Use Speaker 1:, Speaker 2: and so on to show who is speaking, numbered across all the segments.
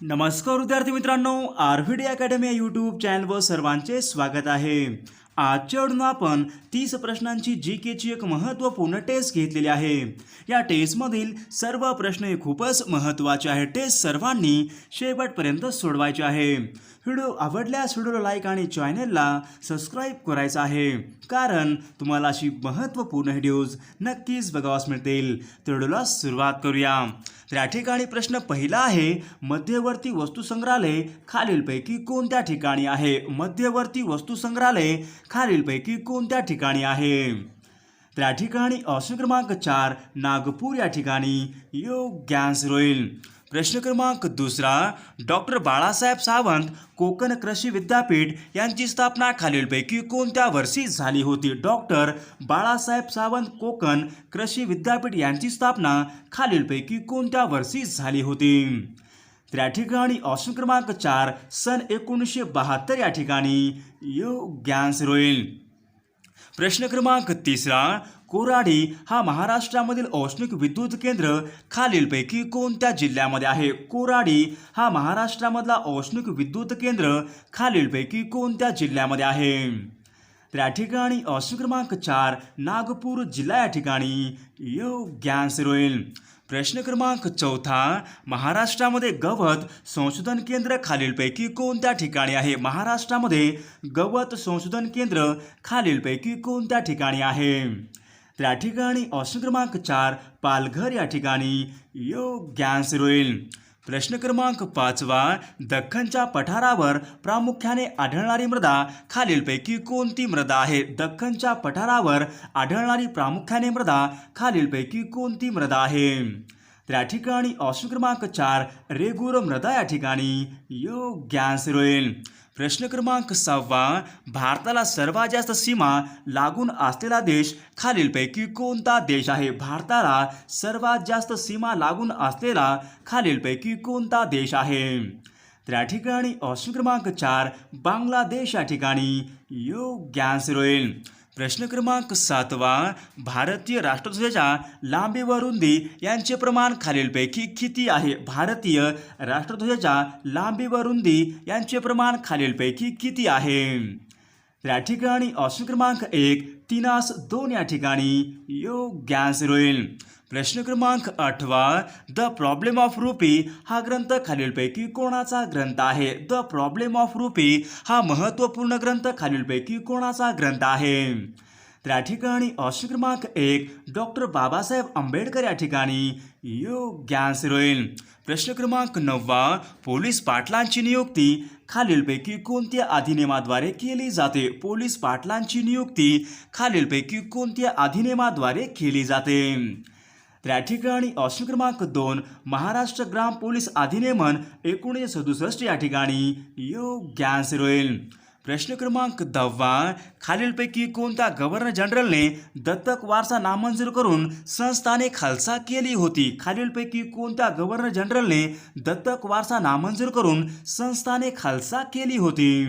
Speaker 1: नमस्कार विद्यार्थी मित्रांनो, आरव्हीडी अकॅडमी या यूट्यूब चॅनलवर सर्वांचे स्वागत आहे। आजच्या व्हिडिओत आपण 30 प्रश्नांची जीकेची एक महत्त्वपूर्ण टेस्ट घेतलेली आहे। या टेस्टमधील सर्व प्रश्न हे खूपच महत्त्वाचे आहेत। टेस्ट सर्वांनी शेवटपर्यंत सोडवायचे आहे। व्हिडिओ आवडल्यास व्हिडिओला लाईक आणि चॅनलला सबस्क्राईब करायचं आहे, कारण तुम्हाला अशी महत्त्वपूर्ण व्हिडिओज नक्कीच बघावास मिळतील। तर व्हिडिओला सुरुवात करूया। तर या ठिकाणी प्रश्न पहिला आहे, मध्यवर्ती वस्तुसंग्रहालय खालीलपैकी कोणत्या ठिकाणी आहे? मध्यवर्ती वस्तुसंग्रहालय खालीलपैकी कोणत्या ठिकाणी आहे? तर या ठिकाणी ऑप्शन क्रमांक 4 नागपूर या ठिकाणी योग्य आन्सर होईल। प्रश्न क्रमांक दुसरा, डॉक्टर बाळासाहेब सावंत कोकण कृषी विद्यापीठ यांची स्थापना खालीलपैकी कोणत्या वर्षी झाली होती? डॉक्टर बाळासाहेब सावंत कोकण कृषी विद्यापीठ यांची स्थापना खालीलपैकी कोणत्या वर्षी झाली होती? तर या ठिकाणी ऑप्शन क्रमांक 4 सन 1972 या ठिकाणी योग्य आन्सर होईल। प्रश्न क्रमांक तिसरा, कोराडी हा महाराष्ट्रामधील औष्णिक विद्युत केंद्र खालीलपैकी कोणत्या जिल्ह्यामध्ये आहे? कोराडी हा महाराष्ट्रामधला औष्णिक विद्युत केंद्र खालीलपैकी कोणत्या जिल्ह्यामध्ये आहे? तर या ठिकाणी ऑप्शन क्रमांक 4 नागपूर जिल्हा या ठिकाणी योग्य आन्सर होईल। प्रश्न क्रमांक चौथा, महाराष्ट्रामध्ये गवत संशोधन केंद्र खालीलपैकी कोणत्या ठिकाणी आहे? महाराष्ट्रामध्ये गवत संशोधन केंद्र खालीलपैकी कोणत्या ठिकाणी आहे? तर या ठिकाणी ऑप्शन क्रमांक 4 पालघर या ठिकाणी योग्य आन्सर होईल। प्रश्न क्रमांक 5, दख्खनच्या पठारावर प्रामुख्याने आढळणारी मृदा खालीलपैकी कोणती मृदा आहे? दख्खनच्या पठारावर आढळणारी प्रामुख्याने मृदा खालीलपैकी कोणती मृदा आहे? तर या ठिकाणी ऑप्शन क्रमांक 4 रेगूर मृदा या ठिकाणी योग्य आन्सर होईल। प्रश्न क्रमांक 6, भारताला सर्वात जास्त सीमा लागून असलेला देश खालीलपैकी कोणता देश आहे? भारताला सर्वात जास्त सीमा लागून असलेला खालीलपैकी कोणता देश आहे? तर या ठिकाणी ऑप्शन क्रमांक 4 बांगलादेश या ठिकाणी योग्य आन्सर होईल। प्रश्न क्रमांक 7, भारतीय राष्ट्रध्वजाच्या लांबी व रुंदी यांचे प्रमाण खालीलपैकी किती आहे? भारतीय राष्ट्रध्वजाच्या लांबी व रुंदी यांचे प्रमाण खालीलपैकी किती आहे? तर या ठिकाणी ऑप्शन क्रमांक 1 3:2 या ठिकाणी योग्य आन्सर होईल। प्रश्न क्रमांक 8, द प्रॉब्लेम ऑफ रुपी हा ग्रंथ खालीलपैकी कोणाचा ग्रंथ आहे? द प्रॉब्लेम ऑफ रुपी हा महत्त्वपूर्ण ग्रंथ खालीलपैकी कोणाचा ग्रंथ आहे? तर या ठिकाणी ऑप्शन क्रमांक 1 डॉक्टर बाबासाहेब आंबेडकर या ठिकाणी योग्य आन्सर होईल। प्रश्न क्रमांक 9, पोलीस पाटलांची नियुक्ती खालीलपैकी कोणत्या अधिनियमाद्वारे केली जाते? पोलीस पाटलांची नियुक्ती खालीलपैकी कोणत्या अधिनियमाद्वारे केली जाते? तर या ठिकाणी ऑप्शन क्रमांक 2 महाराष्ट्र ग्राम पोलीस अधिनियमन 1967 या ठिकाणी योग्य आन्सर होईल। प्रश्न क्रमांक 10, खालीलपैकी कोणत्या गव्हर्नर जनरलने दत्तक वारसा नामंजूर करून संस्थाने खालसा केली होती? खालीलपैकी कोणत्या गव्हर्नर जनरलने दत्तक वारसा नामंजूर करून संस्थाने खालसा केली होती?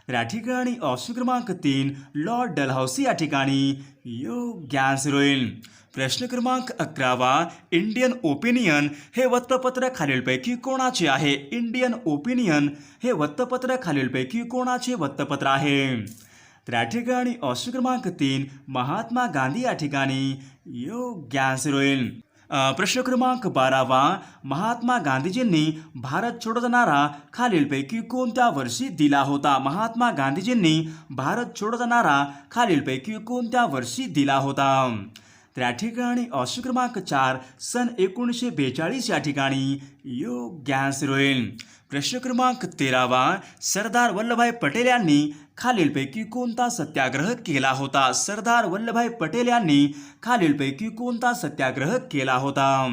Speaker 1: तर या ठिकाणी ऑप्शन क्रमांक 3 लॉर्ड डलहौसी या ठिकाणी योग्य आन्सर होईल। प्रश्न क्रमांक 11, इंडियन ओपिनियन हे वृत्तपत्र खालीलपैकी कोणाचे आहे? इंडियन ओपिनियन हे वृत्तपत्र खालीलपैकी कोणाचे वृत्तपत्र आहे? तर या ठिकाणी ऑप्शन क्रमांक 3 महात्मा गांधी या ठिकाणी योग्य आन्सर होईल। प्रश्न क्रमांक 12, महात्मा गांधीजींनी भारत छोडो नारा खालीलपैकी कोणत्या वर्षी दिला होता? महात्मा गांधीजींनी भारत छोडो नारा खालीलपैकी कोणत्या वर्षी दिला होता? तर या ठिकाणी ऑप्शन क्रमांक 4 सन 1942 या ठिकाणी योग्य आन्सर होईल। प्रश्न क्रमांक 13, सरदार वल्लभभाई पटेल यांनी खालीलपैकी कोणता सत्याग्रह केला होता? सरदार वल्लभभाई पटेल यांनी खालीलपैकी कोणता सत्याग्रह केला होता?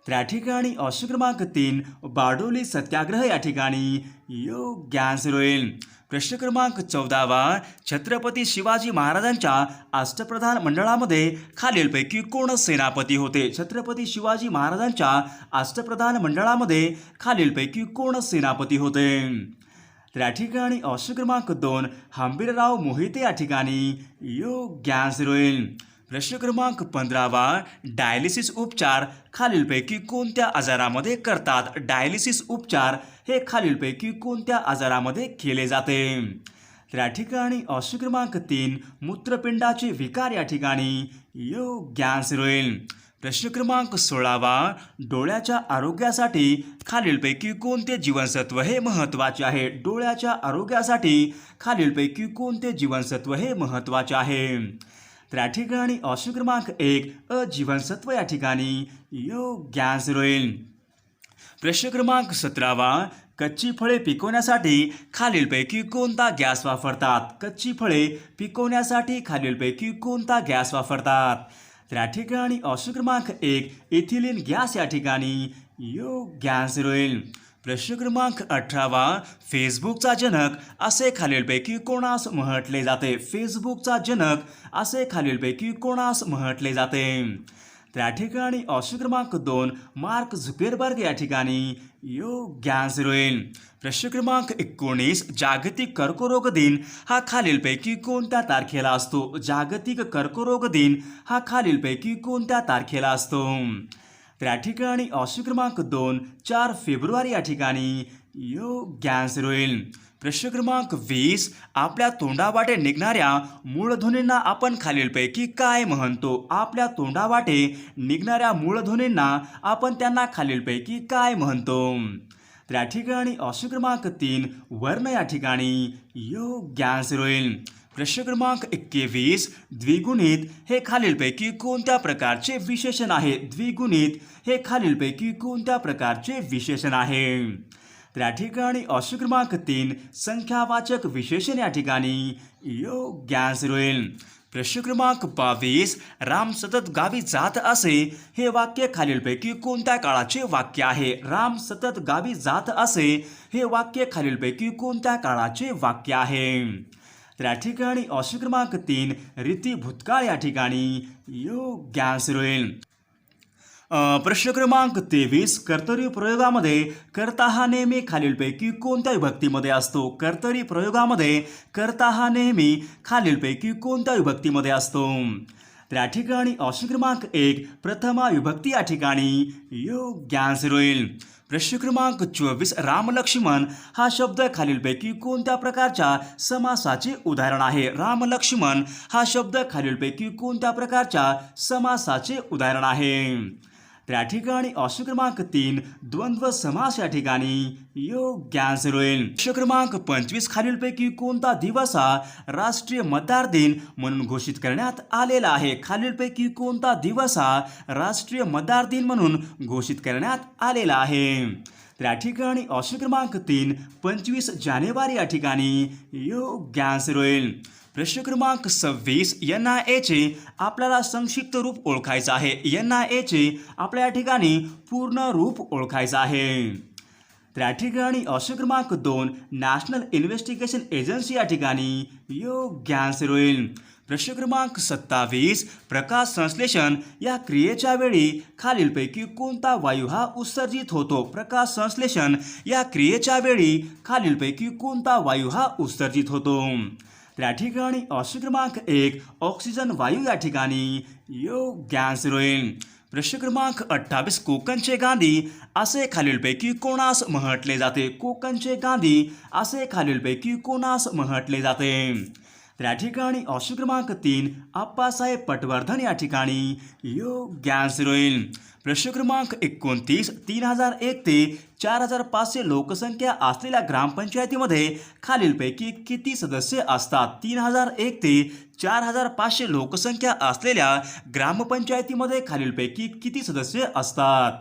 Speaker 1: तर या ठिकाणी ऑप्शन क्रमांक 3 बारडोली सत्याग्रह या ठिकाणी योग्य आन्सर होईल। प्रश्न क्रमांक 14, छत्रपती शिवाजी महाराजांच्या अष्टप्रधान मंडळामध्ये खालीलपैकी कोण सेनापती होते? छत्रपती शिवाजी महाराजांच्या अष्टप्रधान मंडळामध्ये खालीलपैकी कोण सेनापती होते? तर या ठिकाणी ऑप्शन क्रमांक 2 हंबीरराव मोहिते या ठिकाणी योग्य आन्सर होईल। प्रश्न क्रमांक 15वा, डायलिसिस उपचार खालीलपैकी कोणत्या आजारामध्ये करतात? डायलिसिस उपचार हे खालीलपैकी कोणत्या आजारामध्ये केले जाते? तर या ठिकाणी ऑप्शन क्रमांक 3, मूत्रपिंडाचे विकार या ठिकाणी योग्य आन्सर होईल. प्रश्न क्रमांक 16वा, डोळ्याच्या आरोग्यासाठी खालीलपैकी कोणते जीवनसत्व हे महत्त्वाचे आहे? डोळ्याच्या आरोग्यासाठी खालीलपैकी कोणते जीवनसत्व हे महत्त्वाचे आहे? तर या ठिकाणी ऑप्शन क्रमांक 1, अ जीवनसत्व या ठिकाणी योग्य आन्सर होईल. प्रश्न क्रमांक 17वा, कच्ची फळे पिकवण्यासाठी खालीलपैकी कोणता गॅस वापरतात? कच्ची फळे पिकवण्यासाठी खालीलपैकी कोणता गॅस वापरतात? तर या ठिकाणी ऑप्शन क्रमांक 1, इथिलीन गॅस या ठिकाणी योग्य आन्सर होईल. प्रश्न क्रमांक 18वा, फेसबुकचा जनक असे खालीलपैकी कोणास म्हटले जाते? फेसबुकचा जनक असे खालीलपैकी कोणास म्हटले जाते? तर या ठिकाणी ऑप्शन क्रमांक 2, मार्क झुकेरबर्ग या ठिकाणी योग्य आन्सर होईल. प्रश्न क्रमांक 19, जागतिक कर्करोग दिन हा खालीलपैकी कोणत्या तारखेला असतो? जागतिक कर्करोग दिन हा खालीलपैकी कोणत्या तारखेला असतो? तर या ठिकाणी ऑप्शन क्रमांक 2, 4 फेब्रुवारी या ठिकाणी योग्य आन्सर होईल. प्रश्न क्रमांक 20, आपल्या तोंडावाटे निघणाऱ्या मूळध्वनींना आपण खालीलपैकी काय म्हणतो? आपल्या तोंडावाटे निघणाऱ्या मूळध्वनींना आपण त्यांना खालीलपैकी काय म्हणतो? तर या ठिकाणी ऑप्शन क्रमांक 3, वर्ण या ठिकाणी योग्य आन्सर होईल. प्रश्न क्रमांक 21, द्विगुणित हे खालीलपैकी कोणत्या प्रकारचे विशेषण आहे? द्विगुणित हे खालीलपैकी कोणत्या प्रकारचे विशेषण आहे? तर या ठिकाणी ऑप्शन क्रमांक 3, संख्यावाचक विशेषण या ठिकाणी योग्य आन्सर होईल. प्रश्न क्रमांक 22, राम सतत गावी जात असे हे वाक्य खालीलपैकी कोणत्या काळाचे वाक्य आहे? राम सतत गावी जात असे हे वाक्य खालीलपैकी कोणत्या काळाचे वाक्य आहे? तर या ठिकाणी ऑप्शन क्रमांक 3, रीती भूतकाळ या ठिकाणी योग्य आन्सर होईल. प्रश्न क्रमांक 23, कर्तरी प्रयोगामध्ये कर्ता हा नेहमी खालीलपैकी कोणत्या विभक्तीमध्ये असतो? कर्तरी प्रयोगामध्ये कर्ता हा नेहमी खालीलपैकी कोणत्या विभक्तीमध्ये असतो? तर या ठिकाणी ऑप्शन क्रमांक 1, प्रथमा विभक्ती या ठिकाणी योग्य आन्सर होईल. प्रश्न क्रमांक 24, रामलक्ष्मण हा शब्द खालीलपैकी कोणत्या प्रकारच्या समासाचे उदाहरण आहे? रामलक्ष्मण हा शब्द खालीलपैकी कोणत्या प्रकारच्या समासाचे उदाहरण आहे? तर या ठिकाणी ऑप्शन क्रमांक 3, द्वंद्व समास या ठिकाणी योग्य आन्सर होईल. प्रश्न क्रमांक 25, खालीलपैकी कोणता दिवस हा राष्ट्रीय मतदार दिन म्हणून घोषित करण्यात आलेला आहे? खालीलपैकी कोणता दिवस हा राष्ट्रीय मतदार दिन म्हणून घोषित करण्यात आलेला आहे? तर या ठिकाणी ऑप्शन क्रमांक 3, 25 जानेवारी या ठिकाणी योग्य आन्सर होईल. प्रश्न क्रमांक 26, NIAचे आपल्याला संक्षिप्त रूप ओळखायचं आहे. NIAचे आपल्या या ठिकाणी पूर्ण रूप ओळखायचं आहे. तर या ठिकाणी ऑप्शन क्रमांक 2, नॅशनल इन्व्हेस्टिगेशन एजन्सी या ठिकाणी योग्य आन्सर होईल. प्रश्न क्रमांक 27, प्रकाश संश्लेषण या क्रियेच्या वेळी खालीलपैकी कोणता वायू हा उत्सर्जित होतो? प्रकाश संश्लेषण या क्रियेच्या वेळी खालीलपैकी कोणता वायू हा उत्सर्जित होतो? तर या ठिकाणी ऑप्शन क्रमांक 1, ऑक्सिजन वायू या ठिकाणी योग्य आन्सर होईल. प्रश्न क्रमांक 28, कोकणचे गांधी असे खालीलपैकी कोणास म्हटले जाते? कोकणचे गांधी असे खालीलपैकी कोणास म्हटले जाते? तर या ठिकाणी ऑप्शन क्रमांक 3, आप्पासाहेब पटवर्धन या ठिकाणी योग्य आन्सर होईल. प्रश्न क्रमांक 29, 3001 ते 4500 लोकसंख्या असलेल्या ग्रामपंचायतीमध्ये खालीलपैकी किती सदस्य असतात? 3001 ते 4500 लोकसंख्या असलेल्या ग्रामपंचायतीमध्ये खालीलपैकी किती सदस्य असतात?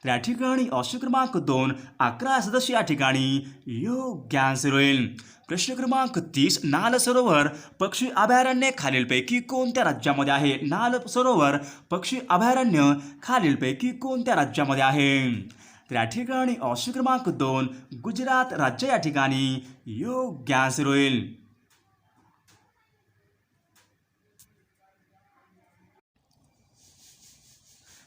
Speaker 1: तर या ठिकाणी ऑप्शन क्रमांक 2, 11 सदस्य या ठिकाणी योग्य आन्सर होईल. प्रश्न क्रमांक 30, नाल सरोवर पक्षी अभयारण्य खालीलपैकी कोणत्या राज्यामध्ये आहे? नाल सरोवर पक्षी अभयारण्य खालीलपैकी कोणत्या राज्यामध्ये आहे? तर या ठिकाणी ऑप्शन क्रमांक 2, गुजरात राज्य या ठिकाणी योग्य आन्सर होईल.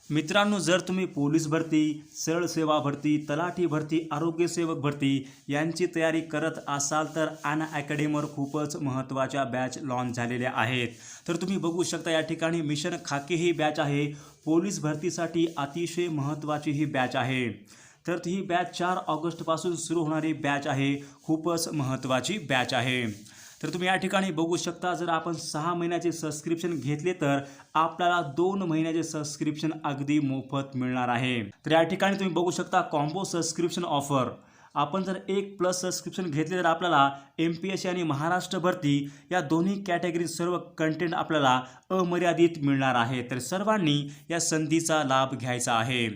Speaker 1: मित्रांनो, जर तुम्ही पोलीस भरती, सरळ सेवा भरती, तलाठी भरती, आरोग्य सेवक भरती यांची तयारी करत असाल तर अन अकॅडमीवर खूपच महत्त्वाच्या बॅच लॉन्च झालेल्या आहेत. तर तुम्ही बघू शकता या ठिकाणी मिशन खाकी ही बॅच आहे. पोलीस भरतीसाठी अतिशय महत्त्वाची ही बॅच आहे. तर ही बॅच 4 ऑगस्टपासून सुरू होणारी बॅच आहे. खूपच महत्त्वाची बॅच आहे. तर तुम्ही या ठिकाणी बघू शकता, जर आपण 6 महिन्याचे सबस्क्रिप्शन घेतले तर आपल्याला 2 महिन्याचे सबस्क्रिप्शन अगदी मोफत मिळणार आहे. तर या ठिकाणी तुम्ही बघू शकता कॉम्बो सबस्क्रिप्शन ऑफर. आपण जर 1+ सबस्क्रिप्शन घेतले तर आपल्याला MPSC आणि महाराष्ट्र भरती या दोन्ही कॅटेगरी सर्व कंटेंट आपल्याला अमर्यादित मिळणार आहे. तर सर्वांनी या संधीचा लाभ घ्यायचा आहे.